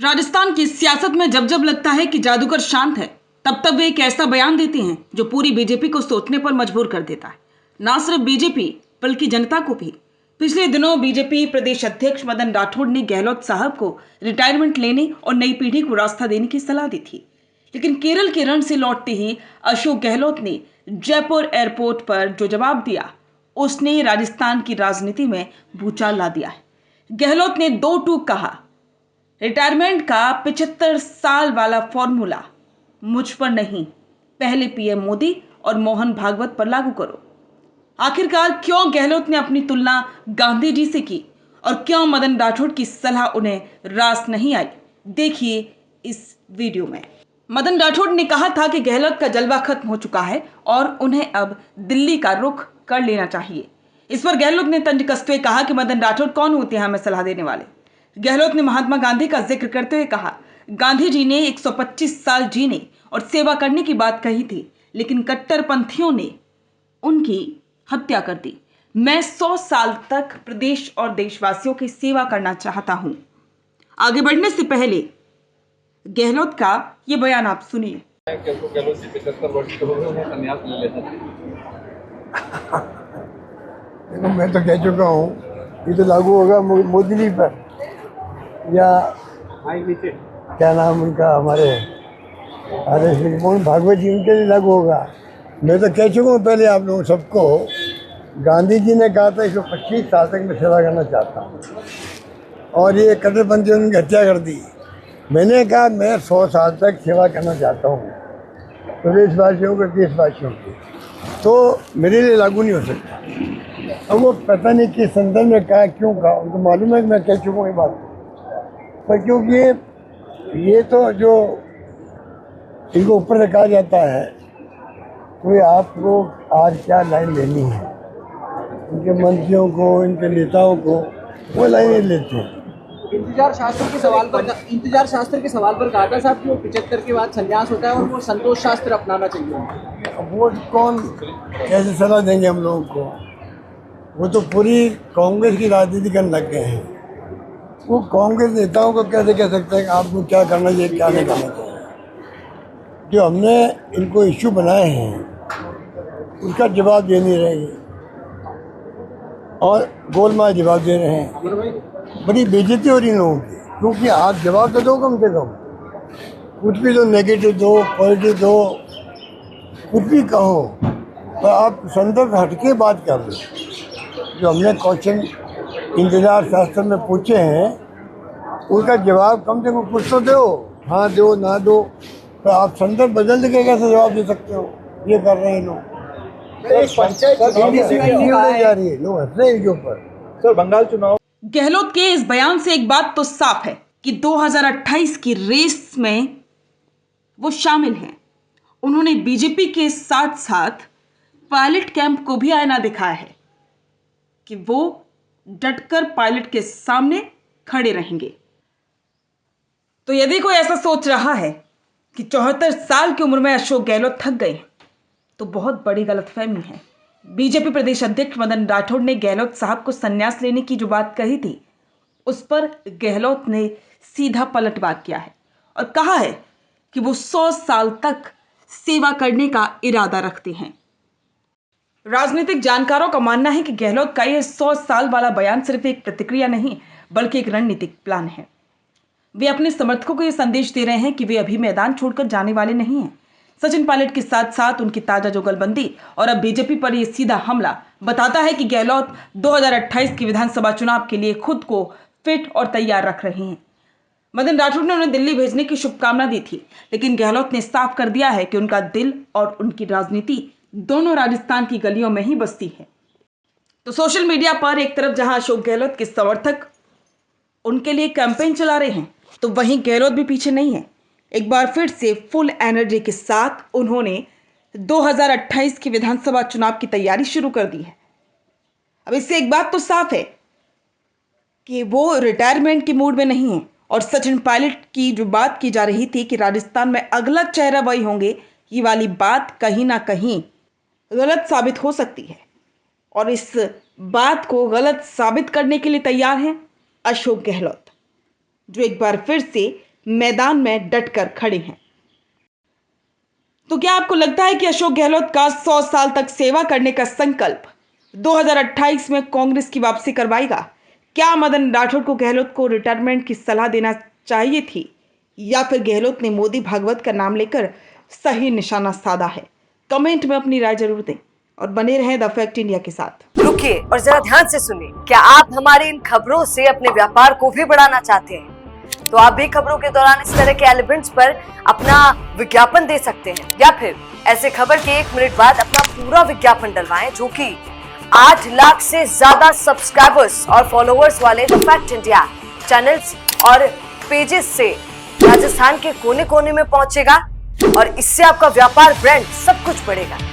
राजस्थान की सियासत में जब जब लगता है कि जादूगर शांत है, तब तब वे एक ऐसा बयान देते हैं जो पूरी बीजेपी को सोचने पर मजबूर कर देता है। ना सिर्फ बीजेपी बल्कि जनता को भी। पिछले दिनों बीजेपी प्रदेश अध्यक्ष मदन राठौड़ ने गहलोत साहब को रिटायरमेंट लेने और नई पीढ़ी को रास्ता देने की सलाह दी थी। लेकिन केरल के रण से लौटते ही अशोक गहलोत ने जयपुर एयरपोर्ट पर जो जवाब दिया, उसने राजस्थान की राजनीति में भूचाल ला दिया है। गहलोत ने दो टूक कहा, रिटायरमेंट का 75 साल वाला फॉर्मूला मुझ पर नहीं, पहले पीएम मोदी और मोहन भागवत पर लागू करो। आखिरकार क्यों गहलोत ने अपनी तुलना गांधी जी से की और क्यों मदन राठौड़ की सलाह उन्हें रास नहीं आई, देखिए इस वीडियो में। मदन राठौड़ ने कहा था कि गहलोत का जलवा खत्म हो चुका है और उन्हें अब दिल्ली का रुख कर लेना चाहिए। इस पर गहलोत ने तंज कसते हुए कहा कि मदन राठौड़ कौन होते हैं हमें सलाह देने वाले। गहलोत ने महात्मा गांधी का जिक्र करते हुए कहा, गांधी जी ने 125 साल जीने और सेवा करने की बात कही थी, लेकिन कट्टरपंथियों ने उनकी हत्या कर दी। मैं 100 साल तक प्रदेश और देशवासियों की सेवा करना चाहता हूं। आगे बढ़ने से पहले गहलोत का ये बयान आप सुनिए। गहलोत जी 75 वर्ष के हो गए, उन्हें संन्यास ले लेना चाहिए। देखो, मैं तो कह चुका हूँ, ये तो लागू होगा मोदी जी पर या क्या नाम उनका, हमारे मोहन भागवत जी, उनके लिए लागू होगा। मैं तो कह चुका हूँ पहले आप लोगों सबको, गांधी जी ने कहा था 125 साल तक मैं सेवा करना चाहता हूँ और ये कट्टरपंथियों ने उनकी हत्या कर दी। मैंने कहा मैं 100 साल तक सेवा करना चाहता हूँ प्रदेशवासियों को, देशवासियों की, तो मेरे लिए लागू नहीं हो सकता। अब वो पता नहीं किस संदर्भ में कहा, क्यों कहा, उनको मालूम है कि मैं कह चुका हूँ ये बात, पर क्योंकि ये तो जो इनको ऊपर से कहा जाता है, तो ये आपको आज क्या लाइन लेनी है, इनके मंत्रियों को, इनके नेताओं को वो लाइन लेते हैं। इंतजार शास्त्र के सवाल पर कहा था साहब कि वो 75 के बाद संन्यास होता है और वो संतोष शास्त्र अपनाना चाहिए। अब वो कौन कैसे सलाह देंगे हम लोगों को? वो तो पूरी कांग्रेस की राजनीति करने लग गए हैं। वो कांग्रेस नेताओं को कैसे कह सकते हैं कि आपको क्या करना चाहिए, क्या नहीं करना चाहिए? जो हमने इनको इश्यू बनाए हैं उसका जवाब दे नहीं रहे और गोलमाल जवाब दे रहे हैं। बड़ी बेइज्जती हो रही है लोगों की, क्योंकि आप जवाब तो दो कम से कम, कुछ भी दो, नेगेटिव दो, पॉजिटिव दो, कुछ भी कहो, पर आप संदर्भ हटके बात कर रहे। जो हमने क्वेश्चन इंतजार शास्त्र में पूछे हैं उनका जवाब कम से कम कुछ तो दो, हाँ दो ना दो, तो आप संदर्भ बदल के कैसे जवाब दे सकते हो? ये कर रहे हैं लोग। जा रही है, लोग हंस रहे हैं ऊपर। सर, बंगाल चुनाव, गहलोत के इस बयान से एक बात तो साफ है कि 2028 की रेस में वो शामिल हैं। उन्होंने बीजेपी के साथ साथ पायलट कैंप को भी आईना दिखाया है कि वो डटकर पायलट के सामने खड़े रहेंगे। तो यदि कोई ऐसा सोच रहा है कि 74 साल की उम्र में अशोक गहलोत थक गए, तो बहुत बड़ी गलतफहमी है। बीजेपी प्रदेश अध्यक्ष मदन राठौड़ ने गहलोत साहब को संन्यास लेने की जो बात कही थी, उस पर गहलोत ने सीधा पलटवार किया है और कहा है कि वो 100 साल तक सेवा करने का इरादा रखते हैं। राजनीतिक जानकारों का मानना है कि गहलोत का यह 100 साल वाला बयान सिर्फ एक प्रतिक्रिया नहीं, बल्कि एक रणनीतिक प्लान है। वे अपने समर्थकों को यह संदेश दे रहे हैं कि वे अभी मैदान छोड़कर जाने वाले नहीं हैं। सचिन पायलट के साथ साथ उनकी ताजा जुगलबंदी और अब बीजेपी पर यह सीधा हमला बताता है कि गहलोत 2028 के विधानसभा चुनाव के लिए खुद को फिट और तैयार रख रहे हैं। मदन राठौड़ ने उन्हें दिल्ली भेजने की शुभकामना दी थी, लेकिन गहलोत ने साफ कर दिया है कि उनका दिल और उनकी राजनीति दोनों राजस्थान की गलियों में ही बसती है। तो सोशल मीडिया पर एक तरफ जहां अशोक गहलोत के समर्थक उनके लिए कैंपेन चला रहे हैं, तो वहीं गहलोत भी पीछे नहीं है। एक बार फिर से फुल एनर्जी के साथ उन्होंने 2028 की विधानसभा चुनाव की तैयारी शुरू कर दी है। अब इससे एक बात तो साफ है कि वो रिटायरमेंट के मूड में नहीं है और सचिन पायलट की जो बात की जा रही थी कि राजस्थान में अगला चेहरा वही होंगे, ये वाली बात कहीं ना कहीं गलत साबित हो सकती है और इस बात को गलत साबित करने के लिए तैयार हैं अशोक गहलोत, जो एक बार फिर से मैदान में डटकर खड़े हैं। तो क्या आपको लगता है कि अशोक गहलोत का 100 साल तक सेवा करने का संकल्प 2028 में कांग्रेस की वापसी करवाएगा? क्या मदन राठौर को गहलोत को रिटायरमेंट की सलाह देना चाहिए थी, या फिर गहलोत ने मोदी भागवत का नाम लेकर सही निशाना साधा है? कमेंट में अपनी राय जरूर दें और बने रहें द फैक्ट इंडिया के साथ। रुकिए और जरा ध्यान से सुनिए। क्या आप हमारी इन खबरों से अपने व्यापार को भी बढ़ाना चाहते हैं? तो आप भी खबरों के दौरान इस तरह के एलिमेंट्स पर अपना विज्ञापन दे सकते हैं, या फिर ऐसे खबर के 1 मिनट बाद अपना पूरा विज्ञापन डलवाएं, जो कि 8 लाख से ज्यादा सब्सक्राइबर्स और फॉलोअर्स वाले द फैक्ट इंडिया चैनल्स और पेजेस से राजस्थान के कोने कोने में पहुंचेगा, और इससे आपका व्यापार, ब्रांड सब कुछ बढ़ेगा।